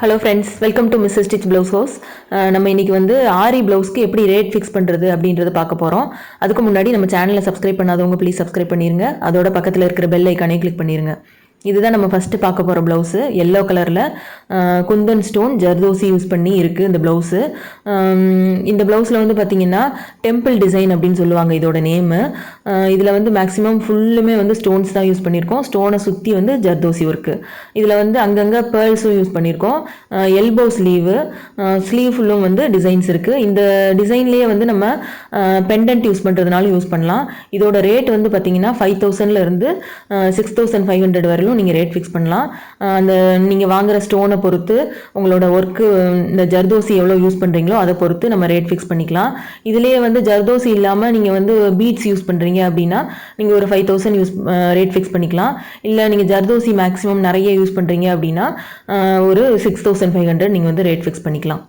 Hello friends, welcome to Mrs Stitch blouse house. நம்ம இன்றைக்கி வந்து ஆரி ப்ளவுஸ்க்கு எப்படி ரேட் ஃபிக்ஸ் பண்ணுறது அப்படின்றத பார்க்க போகிறோம். அதுக்கு முன்னாடி நம்ம சேனலை சப்ஸ்கிரைப் பண்ணாதவங்க ப்ளீஸ் சப்ஸ்கிரைப் பண்ணிடுங்க. அதோட பக்கத்தில் இருக்கிற பெல் ஐக்கானே கிளிக் பண்ணிடுங்க. இதுதான் நம்ம ஃபஸ்ட்டு பார்க்க போகிற ப்ளவுஸு. எல்லோ கலரில் குந்தன் ஸ்டோன் ஜர்தோசி யூஸ் பண்ணி இருக்குது இந்த ப்ளவுஸு. இந்த ப்ளவுஸில் வந்து பார்த்திங்கன்னா டெம்பிள் டிசைன் அப்படின்னு சொல்லுவாங்க இதோட நேமு. இதில் வந்து மேக்ஸிமம் ஃபுல்லுமே வந்து ஸ்டோன்ஸ் தான் யூஸ் பண்ணியிருக்கோம். ஸ்டோனை சுற்றி வந்து ஜர்தோசி ஒர்க்கு. இதில் வந்து அங்கங்கே பேர்ல்ஸும் யூஸ் பண்ணியிருக்கோம். எல்போ ஸ்லீவ் ஃபுல்லும் வந்து டிசைன்ஸ் இருக்குது. இந்த டிசைன்லேயே வந்து நம்ம பெண்டன்ட் யூஸ் பண்ணுறதுனால யூஸ் பண்ணலாம். இதோட ரேட் வந்து பார்த்திங்கன்னா 5000 6500 வரையிலும் நீங்கள் ரேட் ஃபிக்ஸ் பண்ணலாம். அந்த நீங்கள் வாங்குகிற ஸ்டோனை பொறுத்து உங்களோட ஒர்க்கு இந்த ஜர்தோசி எவ்வளோ யூஸ் பண்ணுறீங்களோ அதை பொறுத்து நம்ம ரேட் ஃபிக்ஸ் பண்ணிக்கலாம். இதுலேயே வந்து ஜர்தோசி இல்லாமல் நீங்கள் வந்து பீட்ஸ் யூஸ் பண்ணுறீங்க அப்படின்னா நீங்கள் ஒரு 5000 ரேட் ஃபிக்ஸ் பண்ணிக்கலாம். இல்லை நீங்கள் ஜர்தோசி மேக்ஸிமம் நிறைய யூஸ் பண்ணுறீங்க அப்படின்னா ஒரு 6500 நீங்கள் வந்து ரேட் ஃபிக்ஸ் பண்ணிக்கலாம்.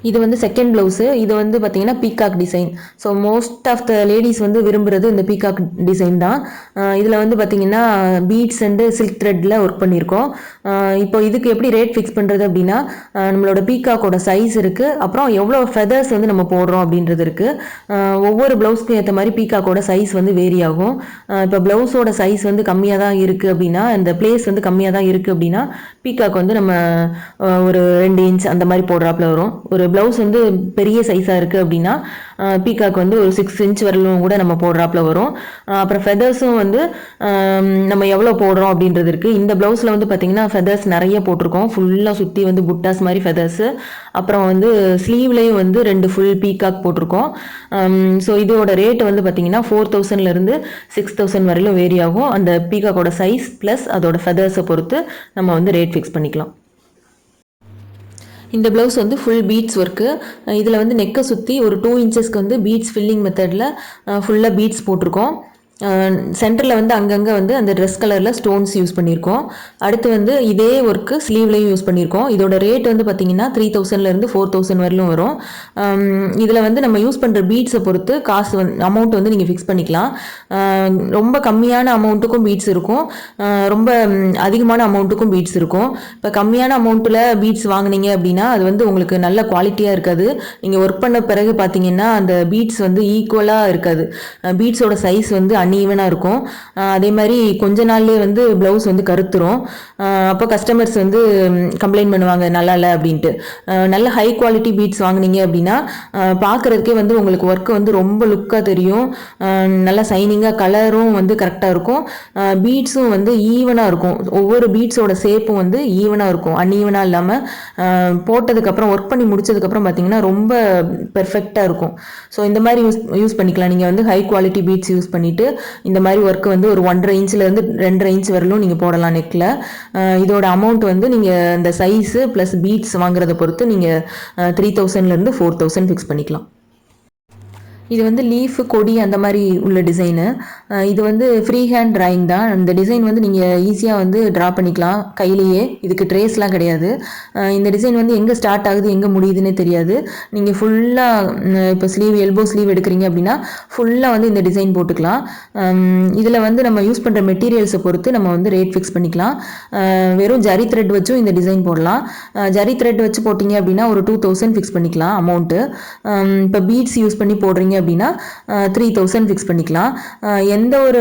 இது வந்து செகண்ட் ப்ளவுஸு. இது வந்து பார்த்தீங்கன்னா peacock design. So most of the ladies வந்து விரும்புகிறது இந்த பீகாக் டிசைன் தான். இதில் வந்து பார்த்தீங்கன்னா பீட்ஸ் அண்டு சில்க் த்ரெட்டில் ஒர்க் பண்ணியிருக்கோம். இப்போ இதுக்கு எப்படி ரேட் ஃபிக்ஸ் பண்ணுறது அப்படின்னா நம்மளோட பீகாக்கோட சைஸ் இருக்குது, அப்புறம் எவ்வளோ ஃபெதர்ஸ் வந்து நம்ம போடுறோம் அப்படின்றது இருக்குது. ஒவ்வொரு ப்ளவுஸ்க்கும் ஏற்ற மாதிரி பீகாக்கோட சைஸ் வந்து வேரி ஆகும். இப்போ ப்ளவுஸோட சைஸ் வந்து கம்மியாக தான் இருக்குது அப்படின்னா, இந்த பிளேஸ் வந்து கம்மியாக தான் இருக்குது அப்படின்னா பீகாக் வந்து நம்ம ஒரு 2 இன்ச் அந்த மாதிரி போடுறாப்புல வரும். ஒரு ப்ளவுஸ் வந்து பெரிய சைஸாக இருக்குது அப்படின்னா பீகாக் வந்து ஒரு 6 இன்ச் வரலும் கூட நம்ம போடுறாப்புல வரும். அப்புறம் ஃபெதர்ஸும் வந்து நம்ம எவ்வளோ போடுறோம் அப்படின்றது இருக்குது. இந்த ப்ளவுஸில் வந்து பார்த்திங்கன்னா ஃபெதர்ஸ் நிறைய போட்டிருக்கோம். ஃபுல்லாக சுற்றி வந்து புட்டாஸ் மாதிரி ஃபெதர்ஸு. அப்புறம் வந்து ஸ்லீவ்லேயும் வந்து 2 ஃபுல் பீகாக் போட்டிருக்கோம். ஸோ இதோட ரேட் வந்து பார்த்திங்கன்னா 4000 6000 வரையிலும் வேரி ஆகும். அந்த பீகாக்கோட சைஸ் ப்ளஸ் அதோட ஃபெதர்ஸை பொறுத்து நம்ம வந்து ரேட் ஃபிக்ஸ் பண்ணிக்கலாம். இந்த ப்ளவுஸ் வந்து ஃபுல் பீட்ஸ் ஒர்க்கு. இதில் வந்து நெக்கை சுற்றி ஒரு 2 இன்ச்சஸ்க்கு வந்து பீட்ஸ் ஃபில்லிங் மெத்தடில் ஃபுல்லாக பீட்ஸ் போட்டிருக்கோம். சென்டரில் வந்து அங்கங்கே வந்து அந்த ட்ரெஸ் கலரில் ஸ்டோன்ஸ் யூஸ் பண்ணியிருக்கோம். அடுத்து வந்து இதே ஒர்க்கு ஸ்லீவ்லேயும் யூஸ் பண்ணியிருக்கோம். இதோட ரேட் வந்து பார்த்திங்கன்னா 3000 4000 வரலும் வரும். இதில் வந்து நம்ம யூஸ் பண்ணுற பீட்ஸை பொறுத்து காசு அமௌண்ட் வந்து நீங்கள் ஃபிக்ஸ் பண்ணிக்கலாம். ரொம்ப கம்மியான அமௌண்ட்டுக்கும் பீட்ஸ் இருக்கும், ரொம்ப அதிகமான அமௌண்ட்டுக்கும் பீட்ஸ் இருக்கும். இப்போ கம்மியான அமௌண்ட்டில் பீட்ஸ் வாங்கினீங்க அப்படின்னா அது வந்து உங்களுக்கு நல்ல குவாலிட்டியாக இருக்காது. நீங்கள் ஒர்க் பண்ண பிறகு பார்த்தீங்கன்னா அந்த பீட்ஸ் வந்து ஈக்குவலாக இருக்காது. பீட்ஸோட சைஸ் வந்து அன்ஈவனாக இருக்கும். அதே மாதிரி கொஞ்ச நாள்லேயே வந்து ப்ளவுஸ் வந்து கருத்துரும். அப்போ கஸ்டமர்ஸ் வந்து கம்ப்ளைண்ட் பண்ணுவாங்க நல்லா இல்லை அப்படின்ட்டு. நல்ல ஹை குவாலிட்டி பீட்ஸ் வாங்கினீங்க அப்படின்னா பார்க்குறதுக்கே வந்து உங்களுக்கு ஒர்க்கு வந்து ரொம்ப லுக்காக தெரியும். நல்லா சைனிங்காக கலரும் வந்து கரெக்டாக இருக்கும். பீட்ஸும் வந்து ஈவனாக இருக்கும். ஒவ்வொரு பீட்ஸோட ஷேப்பும் வந்து ஈவனாக இருக்கும், அன்ஈவனாக இல்லாமல் போட்டதுக்கப்புறம் ஒர்க் பண்ணி முடிச்சதுக்கப்புறம் பார்த்தீங்கன்னா ரொம்ப பெர்ஃபெக்டாக இருக்கும். ஸோ இந்த மாதிரி யூஸ் பண்ணிக்கலாம். நீங்கள் வந்து ஹை குவாலிட்டி பீட்ஸ் யூஸ் பண்ணிவிட்டு இந்த மாதிரி ஒர்க்கு வந்து ஒரு 1.5 இன்ச்லேருந்து 2.5 இன்ச் வரலும் நீங்கள் போடலாம் நெக்கில். இதோட அமௌண்ட் வந்து நீங்கள் இந்த சைஸு ப்ளஸ் பீட்ஸ் வாங்குறத பொறுத்து நீங்கள் 3000 4000 ஃபிக்ஸ் பண்ணிக்கலாம். இது வந்து லீஃபு கொடி அந்த மாதிரி உள்ள டிசைனு. இது வந்து ஃப்ரீ ஹேண்ட் ட்ராயிங் தான். இந்த டிசைன் வந்து நீங்கள் ஈஸியாக வந்து ட்ரா பண்ணிக்கலாம் கையிலேயே. இதுக்கு ட்ரேஸ்லாம் கிடையாது. இந்த டிசைன் வந்து எங்கே ஸ்டார்ட் ஆகுது எங்கே முடியுதுன்னே தெரியாது. நீங்கள் ஃபுல்லாக இப்போ எல்போ ஸ்லீவ் எடுக்கிறீங்க அப்படின்னா ஃபுல்லாக வந்து இந்த டிசைன் போட்டுக்கலாம். இதில் வந்து நம்ம யூஸ் பண்ணுற மெட்டீரியல்ஸை பொறுத்து நம்ம வந்து ரேட் ஃபிக்ஸ் பண்ணிக்கலாம். வெறும் ஜரி த்ரெட் வச்சும் இந்த டிசைன் போடலாம். ஜரி த்ரெட் வச்சு போட்டிங்க அப்படின்னா ஒரு 2000 ஃபிக்ஸ் பண்ணிக்கலாம் அமௌண்ட்டு. இப்போ பீட்ஸ் யூஸ் பண்ணி போடுறீங்க அப்படின்னா 3000 ஃபிக்ஸ் பண்ணிக்கலாம். எந்த ஒரு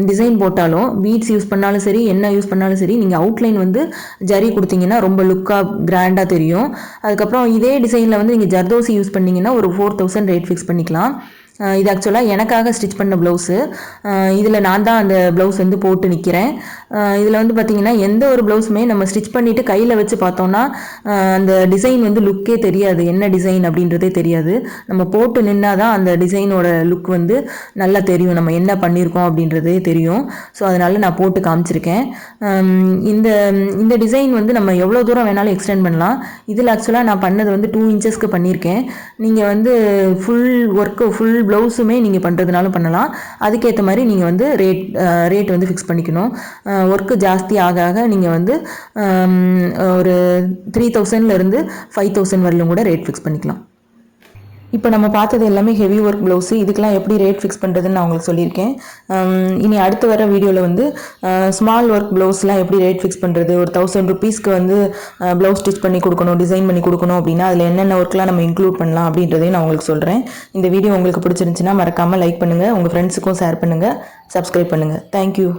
டிசைன் போட்டாலும் பீட்ஸ் யூஸ் பண்ணாலும் சரி என்ன யூஸ் பண்ணாலும் சரி நீங்கள் அவுட்லைன் வந்து ஜரி கொடுத்தீங்கன்னா ரொம்ப லுக்காக கிராண்டாக தெரியும். அதுக்கப்புறம் இதே டிசைனில் வந்து நீங்கள் ஜர்தோசி யூஸ் பண்ணிங்கன்னா ஒரு 4000 ரேட் ஃபிக்ஸ் பண்ணிக்கலாம். இது ஆக்சுவலாக எனக்காக ஸ்டிச் பண்ண ப்ளவுஸு. இதில் நான் தான் அந்த ப்ளவுஸ் வந்து போட்டு நிற்கிறேன். இதில் வந்து பார்த்திங்கன்னா எந்த ஒரு ப்ளவுஸுமே நம்ம ஸ்டிச் பண்ணிவிட்டு கையில் வச்சு பார்த்தோன்னா அந்த டிசைன் வந்து லுக்கே தெரியாது, என்ன டிசைன் அப்படின்றதே தெரியாது. நம்ம போட்டு நின்னா தான் அந்த டிசைனோட லுக் வந்து நல்லா தெரியும், நம்ம என்ன பண்ணியிருக்கோம் அப்படின்றதே தெரியும். ஸோ அதனால் நான் போட்டு காமிச்சிருக்கேன். இந்த டிசைன் வந்து நம்ம எவ்வளோ தூரம் வேணாலும் எக்ஸ்டெண்ட் பண்ணலாம். இதில் ஆக்சுவலாக நான் பண்ணது வந்து 2 இன்ச்சஸ்க்கு பண்ணியிருக்கேன். நீங்கள் வந்து ஃபுல் ப்ளவுஸுமே நீங்கள் பண்ணுறதுனாலும் பண்ணலாம். அதுக்கேற்ற மாதிரி நீங்கள் வந்து ரேட் வந்து ஃபிக்ஸ் பண்ணிக்கணும். ஒர்க்கு ஜாஸ்தி ஆக ஆக நீங்கள் வந்து ஒரு 3000 5000 வரலும் கூட ரேட் ஃபிக்ஸ் பண்ணிக்கலாம். இப்போ நம்ம பார்த்தது எல்லாமே ஹெவி ஒர்க் ப்ளவுஸு. இதுக்கெல்லாம் எப்படி ரேட் ஃபிக்ஸ் பண்ணுறதுன்னு நான் உங்களுக்கு சொல்லியிருக்கேன். இனி அடுத்து வர வீடியோவில் வந்து ஸ்மால் ஒர்க் ப்ளவுஸ்லாம் எப்படி ரேட் ஃபிக்ஸ் பண்ணுறது, ஒரு 1000 ருபீஸ்க்கு வந்து ப்ளவுஸ் ஸ்டிச் பண்ணி கொடுக்கணும், டிசைன் பண்ணி கொடுக்கணும் அப்படின்னா அதில் என்னென்ன ஒர்க்லாம் நம்ம இன்க்ளூட் பண்ணலாம் அப்படின்றதையும் நான் உங்களுக்கு சொல்கிறேன். இந்த வீடியோ உங்களுக்கு பிடிச்சிருந்துச்சுன்னா மறக்காமல் லைக் பண்ணுங்கள், உங்கள் ஃப்ரெண்ட்ஸுக்கும் ஷேர் பண்ணுங்கள், சப்ஸ்கிரைப் பண்ணுங்கள். தேங்க்யூ.